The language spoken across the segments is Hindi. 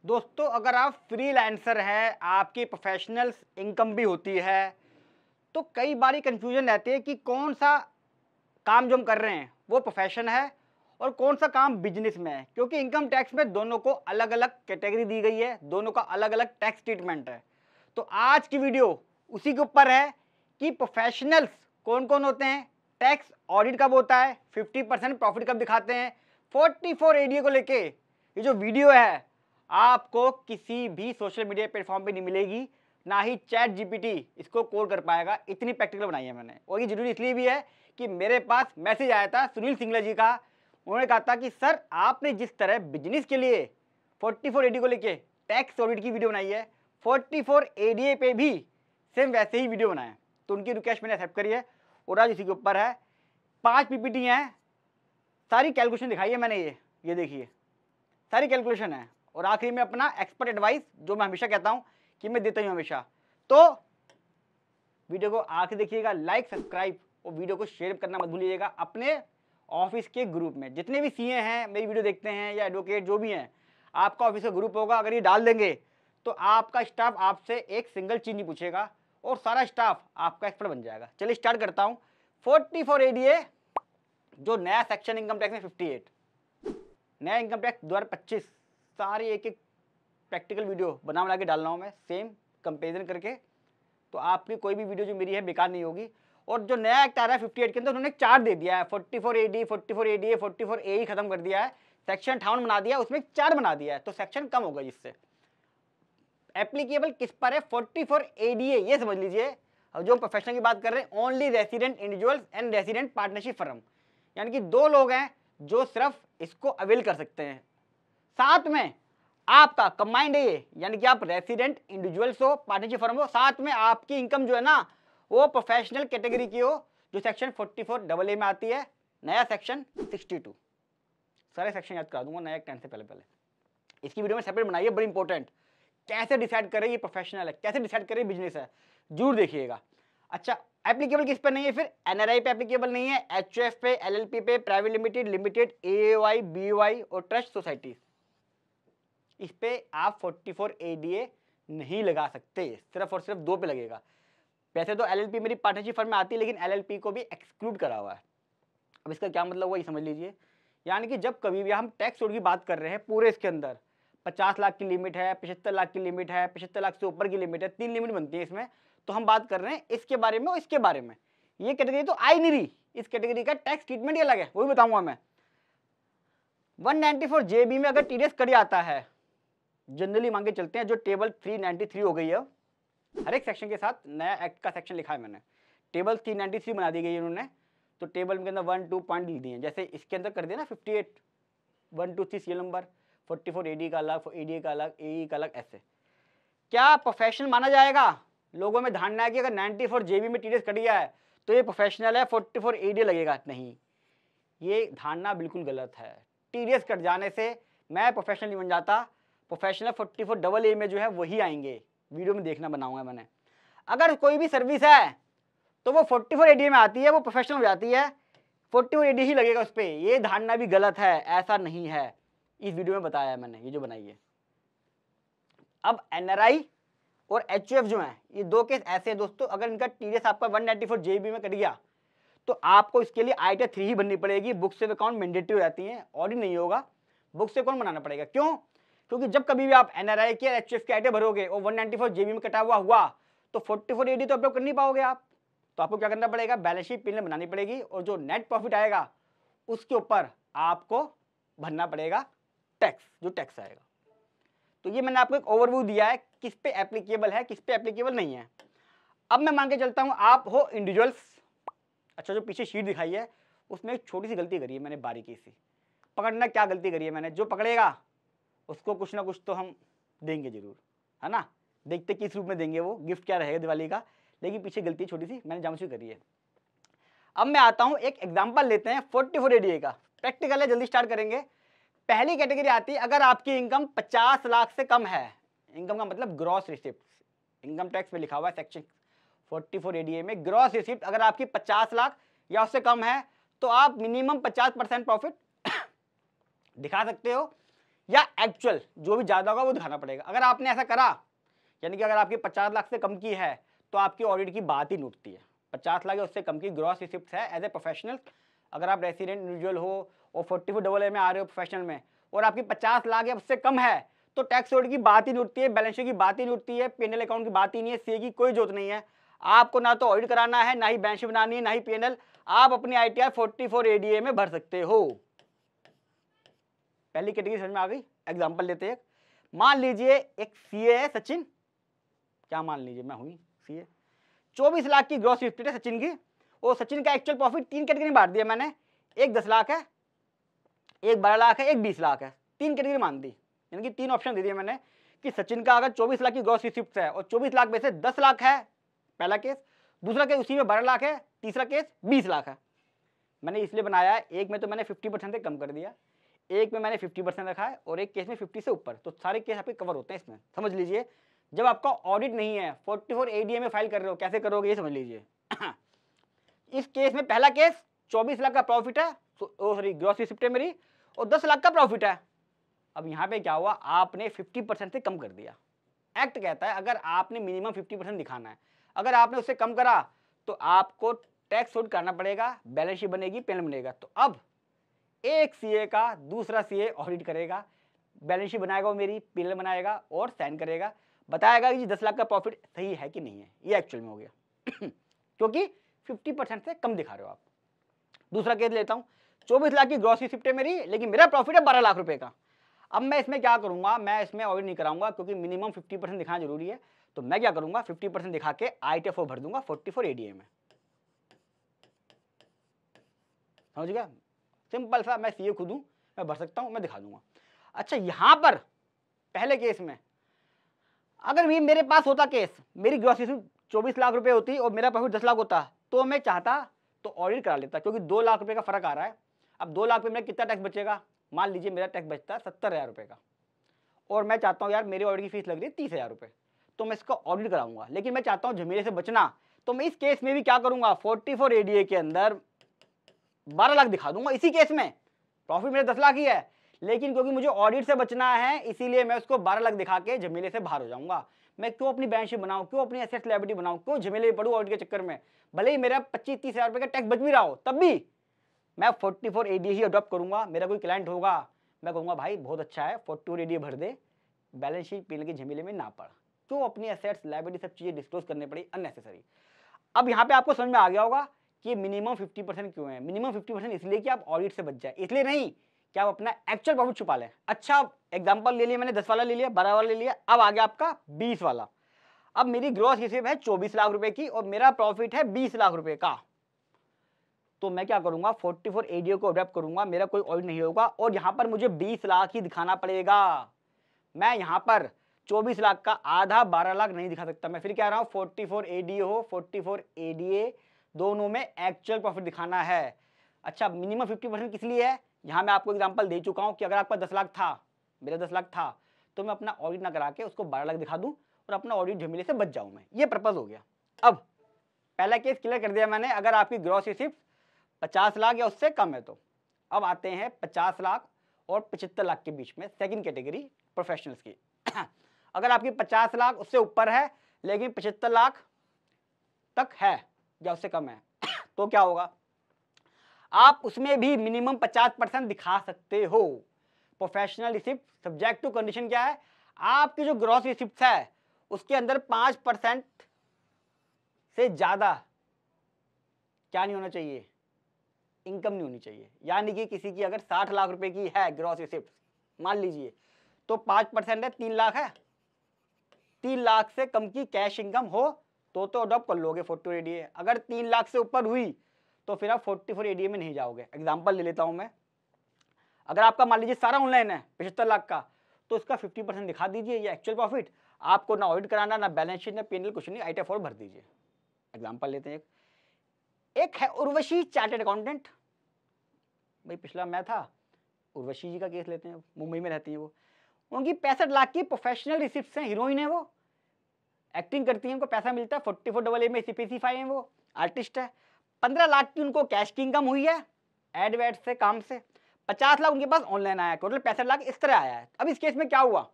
दोस्तों, अगर आप फ्रीलांसर हैं, आपकी प्रोफेशनल इनकम भी होती है, तो कई बारी कन्फ्यूजन रहती है कि कौन सा काम जो हम कर रहे हैं वो प्रोफेशन है और कौन सा काम बिजनेस में है, क्योंकि इनकम टैक्स में दोनों को अलग अलग कैटेगरी दी गई है, दोनों का अलग अलग टैक्स ट्रीटमेंट है। तो आज की वीडियो उसी के ऊपर है कि प्रोफेशनल्स कौन कौन होते हैं, टैक्स ऑडिट कब होता है, 50% प्रॉफिट कब दिखाते हैं, 44 एडीए को लेके ये जो वीडियो है आपको किसी भी सोशल मीडिया प्लेटफॉर्म पे नहीं मिलेगी, ना ही चैट जीपीटी इसको कोड कर पाएगा। इतनी प्रैक्टिकल बनाई है मैंने, और ये जरूरी इसलिए भी है कि मेरे पास मैसेज आया था सुनील सिंगला जी का। उन्होंने कहा था कि सर, आपने जिस तरह बिजनेस के लिए 44 एडी को लेके टैक्स ऑडिट की वीडियो बनाई है, 44 एडीए पे भी सेम वैसे ही वीडियो बनाए। तो उनकी रिक्वेस्ट मैंने एक्सेप्ट करी है और आज इसी के ऊपर है। 5 पीपीटी हैं, सारी कैलकुलेशन दिखाई है मैंने। ये देखिए, सारी कैलकुलेशन है, और आखिरी में अपना एक्सपर्ट एडवाइस जो मैं हमेशा कहता हूं कि मैं देता हूं हमेशा। तो वीडियो को आखिर देखिएगा, लाइक सब्सक्राइब और वीडियो को शेयर करना मत भूलिएगा अपने ऑफिस के ग्रुप में। जितने भी सीए हैं, मेरी वीडियो देखते हैं, या एडवोकेट जो भी हैं, आपका ऑफिस का ग्रुप होगा, अगर ये डाल देंगे तो आपका स्टाफ आपसे एक सिंगल चीज नहीं पूछेगा और सारा स्टाफ आपका एक्सपर्ट बन जाएगा। चलिए स्टार्ट करता हूं। 44 एडीए जो नया सेक्शन इनकम टैक्स में 58 नया इनकम टैक्स 2025, सारी एक एक प्रैक्टिकल वीडियो बना के डाल रहा हूँ मैं, सेम कंपेरिजन करके। तो आपकी कोई भी वीडियो जो मेरी है बेकार नहीं होगी। और जो नया एक्ट आ रहा है 58 के अंदर, उन्होंने 4 दे दिया है, 44 एडी, 44 एडी, 44 ए ही खत्म कर दिया है, सेक्शन 58 बना दिया, उसमें 4 बना दिया है, तो सेक्शन कम होगा। जिससे एप्लीकेबल किस पर है 44 एडीए, ये समझ लीजिए। अब जो प्रोफेशनल की बात कर रहे हैं, only resident individuals and resident partnership firm, यानी कि 2 लोग हैं जो सिर्फ इसको अवेल कर सकते हैं। साथ में आपका कंबाइंड है ये, यानी कि आप रेसिडेंट इंडिविजुअल्स हो, पार्टनरशिप फर्म हो, साथ में आपकी इनकम जो है ना वो प्रोफेशनल कैटेगरी की हो, जो सेक्शन 44 डबल ए में आती है, नया सेक्शन 62। सारे सेक्शन याद करा दूंगा नया 10 से पहले। इसकी वीडियो में सेपरेट बनाइए, बड़ी इंपॉर्टेंट। कैसे डिसाइड करें ये प्रोफेशनल है, कैसे डिसाइड करें बिजनेस है, जरूर देखिएगा। अच्छा, एप्लीकेबल किस पर नहीं है फिर? एनआरआई पे एप्लीकेबल नहीं है, एचयूएफ पे, एलएलपी पे, private limited, limited, AAY, BY और ट्रस्ट सोसाइटी, इस पे आप 44 एडीए नहीं लगा सकते, सिर्फ और सिर्फ 2 पे लगेगा। वैसे तो एलएलपी मेरी पार्टनरशिप फर्म में आती है, लेकिन एलएलपी को भी एक्सक्लूड करा हुआ है। अब इसका क्या मतलब हुआ ये समझ लीजिए। यानी कि जब कभी भी हम टैक्स कोड की बात कर रहे हैं, पूरे इसके अंदर 50 लाख की लिमिट है, 75 लाख की लिमिट है, 75 लाख से ऊपर की लिमिट है, 3 लिमिट बनती है इसमें। तो हम बात कर रहे हैं इसके बारे में और इसके बारे में। ये कैटेगरी तो आई नहीं रही, इस कैटेगरी का टैक्स ट्रीटमेंट ही अलग है, वो भी बताऊंगा मैं। 194 जेबी में अगर टीडीएस कट जाता है, जनरली मांगे चलते हैं, जो टेबल 393 हो गई है, हर एक सेक्शन के साथ नया एक्ट का सेक्शन लिखा है मैंने, टेबल 393 बना दी गई है इन्होंने। तो टेबल के अंदर 1-2 पॉइंट लिख दिए हैं, जैसे इसके अंदर कर दिया ना 58, 1 2 3 सीरियल नंबर, 44 एडी का अलग, एडी का अलग, एई का अलग, ऐसे। क्या प्रोफेशनल माना जाएगा? लोगों में धारणा है कि अगर 94 जेबी में टीडीएस कट गया है तो ये प्रोफेशनल है, 44 एडी लगेगा। नहीं, ये धारणा बिल्कुल गलत है। टीडीएस कट जाने से मैं प्रोफेशनल नहीं बन जाता, प्रोफेशनल 44 डबल ए में जो है वही आएंगे, वीडियो में देखना बनाऊंगा मैंने। अगर कोई भी सर्विस है तो वो 44 एडी में आती है, वो प्रोफेशनल हो जाती है, 44 एडी ही लगेगा उस पर। ये धारणा भी गलत है, ऐसा नहीं है, इस वीडियो में बताया है मैंने, ये जो बनाई है। अब एनआरआई और एचयूएफ जो है, ये 2 केस ऐसे हैं दोस्तों, अगर इनका टीडीएस आपका 194 जेबी में कट गया तो आपको इसके लिए आईटी 3 ही बननी पड़ेगी। बुक से अकाउंट मैंडेटरी हो जाती है, ऑडिट नहीं होगा, बुक से अकाउंट बनाना पड़ेगा। क्यों? क्योंकि जब कभी भी आप एनआरआई की एचयूएफ की आईटी भरोगे और 194 जेबी में कटा हुआ तो 44 एडी तो अपलोड कर नहीं पाओगे आप। तो आपको क्या करना पड़ेगा? बैलेंस शीट पीएल बनानी पड़ेगी, और जो नेट प्रॉफिट आएगा उसके ऊपर आपको भरना पड़ेगा टैक्स, जो टैक्स आएगा। तो ये मैंने आपको एक ओवरव्यू दिया है, किस पे एप्लीकेबल है, किस पे एप्लीकेबल नहीं है। अब मैं मान के चलता हूं आप हो इंडिविजुअल्स। अच्छा, जो पीछे शीट दिखाई है उसमें एक छोटी सी गलती करी है मैंने, बारीकी सी। पकड़ना क्या गलती करी है मैंने, जो पकड़ेगा उसको कुछ ना कुछ तो हम देंगे जरूर, है ना। देखते किस रूप में देंगे, वो गिफ्ट क्या रहेगा दिवाली का, लेकिन पीछे गलती छोटी सी मैंने जानबूझ करी है। अब मैं आता हूं, एक एग्जांपल लेते हैं 44 एडीए का, प्रैक्टिकल है, जल्दी स्टार्ट करेंगे। पहली कैटेगरी आती है, अगर आपकी इनकम 50 लाख से कम है, इनकम का मतलब ग्रॉस रिसिप्ट, इनकम टैक्स में लिखा हुआ है सेक्शन 44 एडीए में, ग्रॉस रिसिप्ट अगर आपकी 50 लाख या उससे कम है तो आप मिनिमम 50% प्रॉफिट दिखा सकते हो। या एक्चुअल जो भी ज़्यादा होगा वो दिखाना पड़ेगा। अगर आपने ऐसा करा, यानी कि अगर आपकी 50 लाख से कम की है तो आपकी ऑडिट की बात ही नहीं उठती है। 50 लाख या उससे कम की ग्रॉस रिसिप्ट है एज ए प्रोफेशनल, अगर आप रेसिडेंट इंडिविजुअल हो और 44AA में आ रहे हो प्रोफेशनल में, और आपकी 50 लाख या उससे कम है, तो टैक्स ऑडिट की बात ही नहीं उठती है, बैलेंस शीट की बात ही नहीं उठती है, पीएनएल अकाउंट की बात ही नहीं है, सीए की कोई जरूरत नहीं है। आपको ना तो ऑडिट कराना है, ना ही बैलेंस शीट बनानी है, ना ही पीएनएल। आप अपनी आईटीआर 44 एडीए में भर सकते हो। पहली कैटेगरी समझ में आ गई। एग्जाम्पल लेते हैं, मान लीजिए एक सीए है सचिन, क्या मान लीजिए मैं हुई सीए, 24 लाख की ग्रॉस रिसिप्ट है सचिन की, और सचिन का एक्चुअल प्रॉफिट 3 कैटेगरी में बांट दिया मैंने, एक 10 लाख है, एक 12 लाख है, एक 20 लाख है, 3 कैटेगरी मान दी, यानी कि 3 ऑप्शन दे दिए मैंने कि सचिन का अगर 24 लाख की ग्रॉस रिसिप्ट है और 24 लाख में से 10 लाख है, पहला केस, दूसरा केस उसी में 12 लाख है, तीसरा केस 20 लाख है। मैंने इसलिए बनाया, एक में तो मैंने 50% से कम कर दिया, एक में मैंने 50% रखा है, और एक केस में 50 से ऊपर, तो सारे केस आपके कवर होते हैं इसमें। समझ लीजिए, जब आपका ऑडिट नहीं है, 44 एडीए में फाइल कर रहे हो, कैसे करोगे ये समझ लीजिए। इस केस में पहला केस 24 लाख का प्रॉफिट है, सॉरी ग्रॉस रिसिप्ट है मेरी, और 10 लाख का प्रॉफिट है। अब यहाँ पे क्या हुआ, आपने 50% से कम कर दिया। एक्ट कहता है अगर आपने मिनिमम 50% दिखाना है, अगर आपने उससे कम करा तो आपको टैक्स ऑडिट करना पड़ेगा, बैलेंस शीट बनेगी, पीएनएल बनेगा। तो अब एक सीए का दूसरा सीए ऑडिट करेगा, बैलेंस शीट बनाएगा वो मेरी, पीएनएल बनाएगा और साइन करेगा, बताएगा कि 10 लाख का प्रॉफिट सही है कि नहीं है। ये एक्चुअल में हो गया क्योंकि 50% से कम दिखा रहे हो आप। दूसरा केस लेता हूं, 24 लाख की ग्रॉस रिसिप्ट है मेरी, लेकिन मेरा प्रॉफिट है 12 लाख रुपए का। अब मैं इसमें क्या करूंगा, मैं इसमें ऑडिट नहीं कराऊंगा क्योंकि मिनिमम 50% दिखाना जरूरी है। तो मैं क्या करूंगा, 50% दिखा के आईटीएफ भर दूंगा 44 एडीए में। समझ गया, सिंपल सा, मैं सीए खुद हूं, मैं भर सकता हूं, मैं दिखा दूंगा। अच्छा, यहां पर पहले केस में अगर भी मेरे पास होता केस, मेरी ग्रॉस रिसिप्ट 24 लाख रुपए होती और मेरा प्रॉफिट 10 लाख होता, तो मैं चाहता तो ऑडिट करा लेता, क्योंकि 2 लाख रुपए का फर्क आ रहा है। अब 2 लाख पे मेरा कितना टैक्स बचेगा, मान लीजिए मेरा टैक्स बचता है 70,000 रुपए का, और मैं चाहता हूँ यार मेरी ऑडिट की फीस लग रही है 30,000 रुपए, तो मैं इसका ऑडिट कराऊंगा, लेकिन मैं चाहता हूँ झमेले से बचना। तो मैं इस केस में भी क्या करूंगा, 44 एडीए के अंदर 12 लाख दिखा दूंगा। इसी केस में प्रॉफिट मेरे 10 लाख ही है, लेकिन क्योंकि मुझे ऑडिट से बचना है, इसीलिए मैं उसको 12 लाख दिखा के झमेले से बाहर हो जाऊंगा। मैं क्यों अपनी बैलेंस शीट बनाऊं, क्यों अपनी एसेट लायबिलिटी बनाऊं, क्यों झमेले में पड़ूं ऑडिट के चक्कर में। भले ही मेरा 25-30 हजार रुपए का टैक्स बच भी रहा हो, तब भी मैं 44 एडीए ही अडॉप्ट करूंगा। मेरा कोई क्लाइंट होगा, मैं कहूंगा भाई बहुत अच्छा है 44 एडीए भर दे, बैलेंस शीट पीने के झमेले में ना पड़, क्यों अपनी एसेट्स लायबिलिटी सब चीजें डिस्क्लोज करने पड़ी अननेसेसरी। अब यहाँ पे आपको समझ में आ गया होगा कि मिनिमम 50% क्यों है। मिनिमम 50% इसलिए कि आप ऑडिट से बच जाए, इसलिए नहीं कि आप अपना एक्चुअल प्रॉफिट छुपा लें। अच्छा, एग्जांपल ले लिया मैंने, 10 वाला ले लिया, 12 वाला ले लिया, अब आ गया आपका 20 वाला। अब मेरी ग्रॉस रिसीव है 24 लाख रुपए की और मेरा प्रॉफिट है 20 लाख रुपए का। तो मैं क्या करूंगा, 44 एडीओ को अडॉप्ट करूंगा, मेरा कोई ऑडिट नहीं होगा, और यहां पर मुझे 20 लाख ही दिखाना पड़ेगा। मैं यहां पर 24 लाख का आधा 12 लाख नहीं दिखा सकता। मैं फिर कह रहा हूं 44 एडीओ हो 44 एडीए, दोनों में एक्चुअल प्रॉफिट दिखाना है। अच्छा, मिनिमम 50% किस लिए है, यहां मैं आपको एग्जांपल दे चुका हूं कि अगर आपका 10 लाख था, मेरा 10 लाख था, तो मैं अपना ऑडिट ना करा के उसको 12 लाख दिखा दूं और अपना ऑडिट झमेले से बच जाऊं मैं। ये पर्पज हो गया। अब पहला केस क्लियर कर दिया मैंने, अगर आपकी ग्रॉस रिसिप्ट 50 लाख या उससे कम है तो। अब आते हैं 50 लाख और 75 लाख के बीच में, सेकंड कैटेगरी प्रोफेशनल्स की। अगर आपकी 50 लाख उससे ऊपर है लेकिन 75 लाख तक है या उससे कम है तो क्या होगा, आप उसमें भी मिनिमम 50% दिखा सकते हो। Professional receipt subject to condition क्या है, आपकी जो ग्रॉस रिसिप्ट है उसके अंदर 5% से ज्यादा क्या नहीं होना चाहिए, इनकम नहीं होनी चाहिए। यानी कि किसी की अगर 60 लाख रुपए की है ग्रॉस रिसिप्ट मान लीजिए, तो 5% है 3 लाख है, 3 लाख से कम की कैश इनकम हो तो अडॉप्ट कर लोगे 44 एडीए। अगर 3 लाख से ऊपर हुई तो फिर आप 44 एडीए में नहीं जाओगे। एग्जांपल ले लेता हूं मैं, अगर आपका मान लीजिए सारा ऑनलाइन है 75 लाख का, तो इसका 50% दिखा दीजिए, ये एक्चुअल प्रॉफिट, आपको ना ऑडिट कराना, ना बैलेंस शीट, ना पीएनएल, कुछ नहीं, आईटीएफ भर दीजिए। एग्जांपल लेते हैं, एक है उर्वशी चार्टेड अकाउंटेंट, भाई पिछला मैं था, उर्वशी जी का केस लेते हैं, मुंबई में रहती है वो, उनकी 65 लाख की प्रोफेशनल रिसिप्ट्स हैं, हीरोइन है वो, एक्टिंग करती है, उनको पैसा मिलता है, 44AA में स्पेसिफाई है, वो आर्टिस्ट है। 15 लाख की उनको कैश की इनकम हुई है एड वेड से, काम से। 50 लाख उनके पास ऑनलाइन आया, टोटल 65 लाख इस तरह आया है। अब इस केस में क्या हुआ,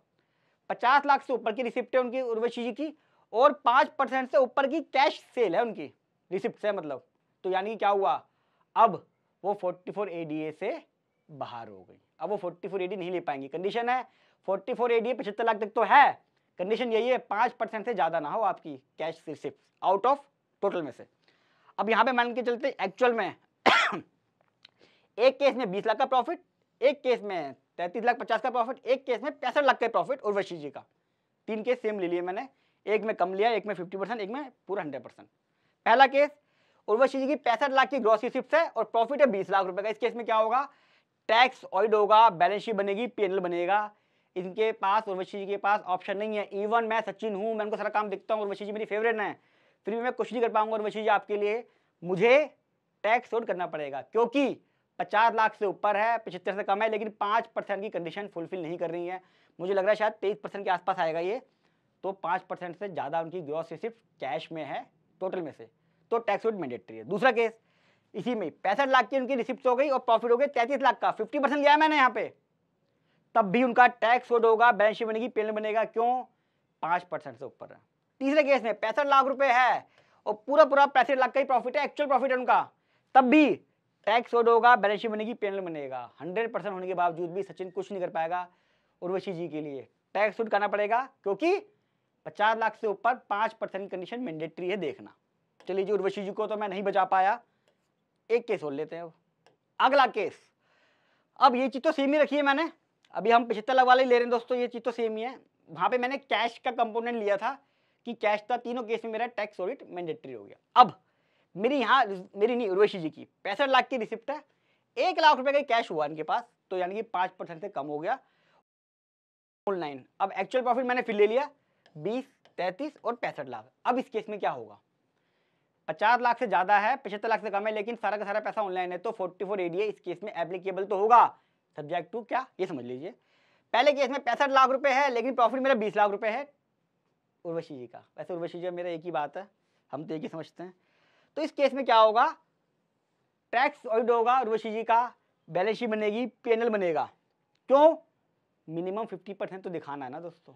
50 लाख से ऊपर की रिसिप्ट है उनकी उर्वशी जी की, और 5% से ऊपर की कैश सेल है उनकी रिसिप्ट से, मतलब तो यानी क्या हुआ, अब वो 44 ADA से बाहर हो गई। अब वो 44 ADA नहीं ले पाएंगी। कंडीशन है 44 ADA 75 लाख तक तो है, कंडीशन यही है 5% से ज्यादा ना हो आपकी cash receipt out of total में से। अब यहाँ पे मान के चलते एक्चुअल में एक केस में 20 लाख का प्रॉफिट, एक केस में 33 लाख 50 का प्रॉफिट, एक केस में 65 लाख का प्रॉफिट उर्वशी जी का। 3 केस सेम ले लिए मैंने, एक में कम लिया, एक में 50%, एक में पूरा 100%। पहला केस उर्वशी जी की 65 लाख की ग्रॉस रिसिप्ट है और प्रॉफिट है 20 लाख रुपए का। इस केस में क्या होगा, टैक्स ऑइड होगा, बैलेंस शीट बनेगी, P&L बनेगा। इनके पास, उर्वशी जी के पास ऑप्शन नहीं है। इवन मैं सचिन हूं, मैं उनको सारा काम देखता हूँ, उर्वशी जी मेरी फेवरेट है, फिर भी मैं कुछ नहीं कर पाऊंगा उर्वशी जी आपके लिए, मुझे टैक्स ऑइड करना पड़ेगा, क्योंकि 50 लाख से ऊपर है, 75 से कम है, लेकिन 5% की कंडीशन फुलफिल नहीं कर रही है। मुझे लग रहा है शायद 23% के आसपास आएगा ये, तो 5% से ज्यादा उनकी ग्रॉस रिसिप्ट कैश में है टोटल में से, तो टैक्स ऑइड मैंडेटरी है। दूसरा केस इसी में 65 लाख की उनकी रिसिप्ट हो गई और प्रॉफिट हो गए 33 लाख का, 50% लिया है मैंने यहाँ पे, तब भी उनका टैक्स ऑइड होगा, बैलेंस शीट बनेगी, P&L बनेगा, क्यों, 5% से ऊपर है। तीसरे केस में 65 लाख रुपए है और पूरा 65 लाख का ही प्रॉफिट है, एक्चुअल प्रॉफिट है उनका, तब भी टैक्स ऑइड होगा, बैलेंस शीट बनेगी, P&L बनेगा। 100% होने के बावजूद भी सचिन कुछ नहीं कर पाएगा उर्वशी जी के लिए, टैक्स ऑइड करना पड़ेगा, क्योंकि 50 लाख से ऊपर 5% की कंडीशन मैंडेटरी है देखना। चलिए जी, उर्वशी जी को तो मैं नहीं बचा पाया, एक केस और लेते हैं। अब अगला केस, अब ये चीज तो सेम ही रखी है मैंने, अभी हम 75 लाख वाले ले रहे हैं दोस्तों, ये चीज तो सेम ही है। वहां पे मैंने कैश का कंपोनेंट लिया था कि कैश था, तीनों केस में मेरा टैक्स ऑडिट मैंडेटरी हो गया। अब मेरी यहाँ, मेरी नहीं, उर्वशी जी की 65 लाख की रिसिप्ट है, 1 लाख रुपए का कैश हुआ इनके पास, तो यानी कि 5% से कम हो गया ऑनलाइन। अब एक्चुअल प्रॉफिट मैंने फिर ले लिया 20, 33 और 65 लाख। अब इस केस में क्या होगा, 50 लाख से ज्यादा है, 75 लाख से कम है, लेकिन सारा का सारा पैसा ऑनलाइन है, तो 44 ADA इस केस में एप्लीकेबल तो होगा, सब्जेक्ट टू क्या, ये समझ लीजिए। पहले केस में 65 लाख रुपए है, लेकिन प्रॉफिट मेरा 20 लाख रुपए है उर्वशी जी का। वैसे उर्वशी जी मेरा एक ही बात है, हम तो एक ही समझते हैं। तो इस केस में क्या होगा, टैक्स ऑइड होगा उर्वशी जी का, बैलेंस शीट बनेगी, P&L बनेगा, क्यों, मिनिमम 50% तो दिखाना है ना दोस्तों।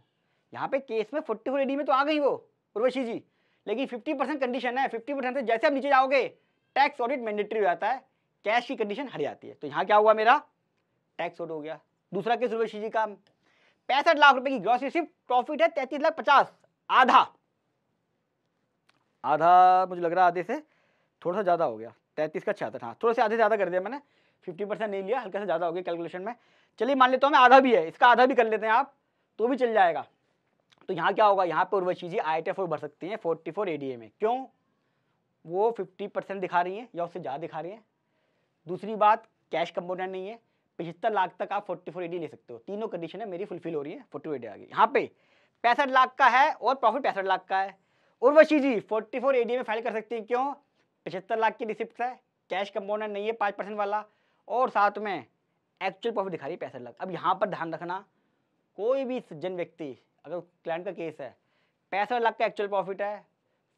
यहाँ पे केस में 44 ADA में तो आ गई वो उर्वशी जी, लेकिन 50% कंडीशन है, 50% से जैसे आप नीचे जाओगे टैक्स ऑडिट मैंडेटरी हो जाता है, कैश की कंडीशन हट जाती है। तो यहाँ क्या हुआ, मेरा टैक्स ऑडिट हो गया। दूसरा केस उर्वशी जी का 65 लाख रुपए की ग्रॉस रिसिप्ट, प्रॉफिट है 33 लाख 50, आधा मुझे लग रहा है आधे से थोड़ा सा ज्यादा हो गया, 33 का 66, हाँ थोड़ा से आधे ज्यादा कर दिया मैंने, 50% नहीं लिया, हल्का सा ज्यादा हो गया कैलकुलेशन में। चलिए मान लेता हूँ मैं आधा भी है, इसका आधा भी कर लेते हैं आप, तो भी चल जाएगा। तो यहाँ क्या होगा, यहाँ पे उर्वशी जी ITF भर सकती हैं 44 ADA में, क्यों, वो 50% दिखा रही हैं या उससे ज़्यादा दिखा रही हैं। दूसरी बात, कैश कंपोनेंट नहीं है, 75 लाख तक आप 44 ADA ले सकते हो, तीनों कंडीशन है मेरी फुलफिल हो रही है, 44 ADA आ गई। यहाँ पे 65 लाख का है और प्रॉफिट 65 लाख का है, उर्वशी जी 44 ADA में फाइल कर सकती है, क्यों, 75 लाख की रिसिप्ट है, कैश कंपोनेंट नहीं है 5% वाला, और साथ में एक्चुअल प्रॉफिट दिखा रही है 65 लाख। अब यहाँ पर ध्यान रखना, कोई भी सज्जन व्यक्ति, अगर क्लाइंट का केस है 65 लाख का एक्चुअल प्रॉफिट है,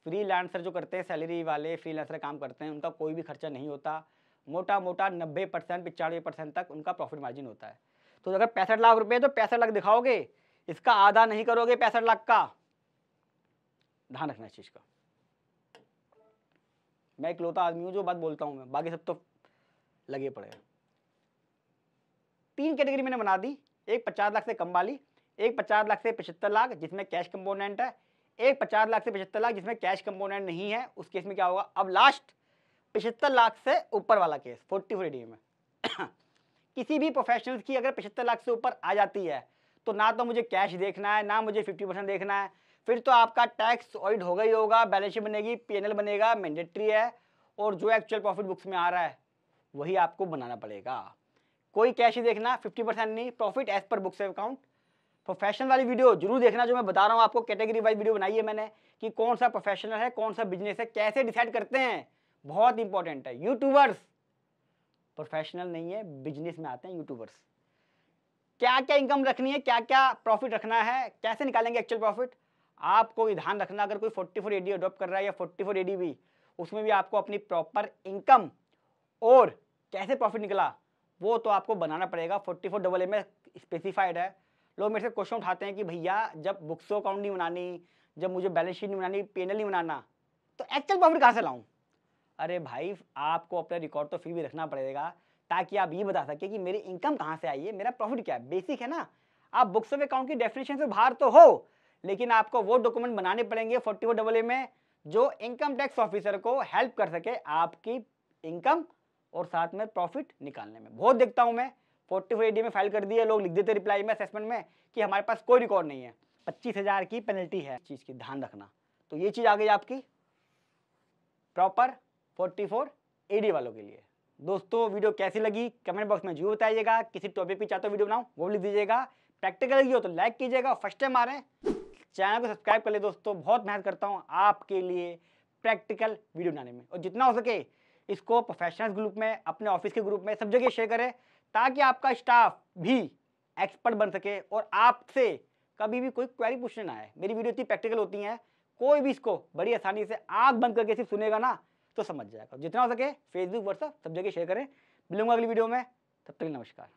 फ्रीलांसर जो करते हैं, सैलरी वाले फ्रीलांसर काम करते हैं, उनका कोई भी खर्चा नहीं होता, मोटा मोटा 90% 95% तक उनका प्रॉफिट मार्जिन होता है। तो अगर 65 लाख रुपए तो 65 लाख दिखाओगे, इसका आधा नहीं करोगे 65 लाख का, ध्यान रखना इस चीज का। मैं इकलौता आदमी हूं जो बात बोलता हूं मैं, बाकी सब तो लगे पड़े हैं। 3 कैटेगरी मैंने बना दी, एक 50 लाख से कम वाली, एक 50 लाख से 75 लाख जिसमें कैश कंपोनेंट है, एक 50 लाख से 75 लाख जिसमें कैश कंपोनेंट नहीं है। उस केस में क्या होगा, अब लास्ट 75 लाख से ऊपर वाला केस 44 ADA में किसी भी प्रोफेशनल्स की अगर 75 लाख से ऊपर आ जाती है, तो ना तो मुझे कैश देखना है, ना मुझे 50% देखना है, फिर तो आपका टैक्स ऑडिट होगा ही होगा, बैलेंस शीट बनेगी, P&L बनेगा, मैंडेटरी है, और जो एक्चुअल प्रॉफिट बुक्स में आ रहा है वही आपको बनाना पड़ेगा। कोई कैश ही देखना, 50% नहीं, profit as per books account. Professional वाली वीडियो जरूर देखना, जो मैं बता रहा हूँ आपको, कैटेगरी वाइज वीडियो बनाई है मैंने कि कौन सा प्रोफेशनल है, कौन सा बिजनेस है, कैसे डिसाइड करते हैं, बहुत इंपॉर्टेंट है। यूट्यूबर्स प्रोफेशनल नहीं है, बिजनेस में आते हैं यूट्यूबर्स। क्या क्या इनकम रखनी है, क्या क्या प्रॉफिट रखना है, कैसे निकालेंगे एक्चुअल प्रॉफिट, आपको ध्यान रखना। अगर कोई 44 ADA अडॉप्ट कर रहा है या 44 ADB, उसमें भी आपको अपनी प्रॉपर इनकम और कैसे प्रॉफिट निकला वो तो आपको बनाना पड़ेगा। 44AA में स्पेसिफाइड है। लोग मेरे से क्वेश्चन उठाते हैं कि भैया जब बुक्स अकाउंट नहीं बनानी, जब मुझे बैलेंस शीट नहीं बनानी, P&L नहीं बनाना, तो एक्चुअल प्रॉफिट कहाँ से लाऊं? अरे भाई, आपको अपना रिकॉर्ड तो फिर भी रखना पड़ेगा ताकि आप ये बता सके कि मेरी इनकम कहाँ से आई है, मेरा प्रॉफिट क्या है। बेसिक है ना। आप बुक्स ऑफ अकाउंट की डेफिनेशन से बाहर तो हो, लेकिन आपको वो डॉक्यूमेंट बनाने पड़ेंगे 44AA में जो इनकम टैक्स ऑफिसर को हेल्प कर सके आपकी इनकम और साथ में प्रॉफिट निकालने में। बहुत देखता हूं मैं 44AD में फाइल कर दिए, लोग लिख देते रिप्लाई में, असेसमेंट में कि हमारे पास कोई रिकॉर्ड नहीं है, 25,000 की पेनल्टी है। चीज की ध्यान रखना। तो ये चीज आ गई आपकी प्रॉपर 44AD वालों के लिए। दोस्तों, वीडियो कैसी लगी कमेंट बॉक्स में जरूर बताइएगा। किसी टॉपिक पे चाहते हो वीडियो बनाऊं वो भी लिख दीजिएगा। प्रैक्टिकल लगी हो तो लाइक कीजिएगा। फर्स्ट टाइम आ रहे हैं चैनल को सब्सक्राइब कर ले दोस्तों। बहुत मेहनत करता हूं आपके लिए प्रैक्टिकल वीडियो बनाने में, और जितना हो सके इसको प्रोफेशनल्स ग्रुप में, अपने ऑफिस के ग्रुप में, सब जगह शेयर करें ताकि आपका स्टाफ भी एक्सपर्ट बन सके और आपसे कभी भी कोई क्वेरी पूछने ना आए। मेरी वीडियो इतनी प्रैक्टिकल होती हैं, कोई भी इसको बड़ी आसानी से आंख बंद करके सिर्फ सुनेगा ना तो समझ जाएगा। जितना हो सके फेसबुक, व्हाट्सएप सब जगह शेयर करें। मिलूंगा अगली वीडियो में, तब तक नमस्कार।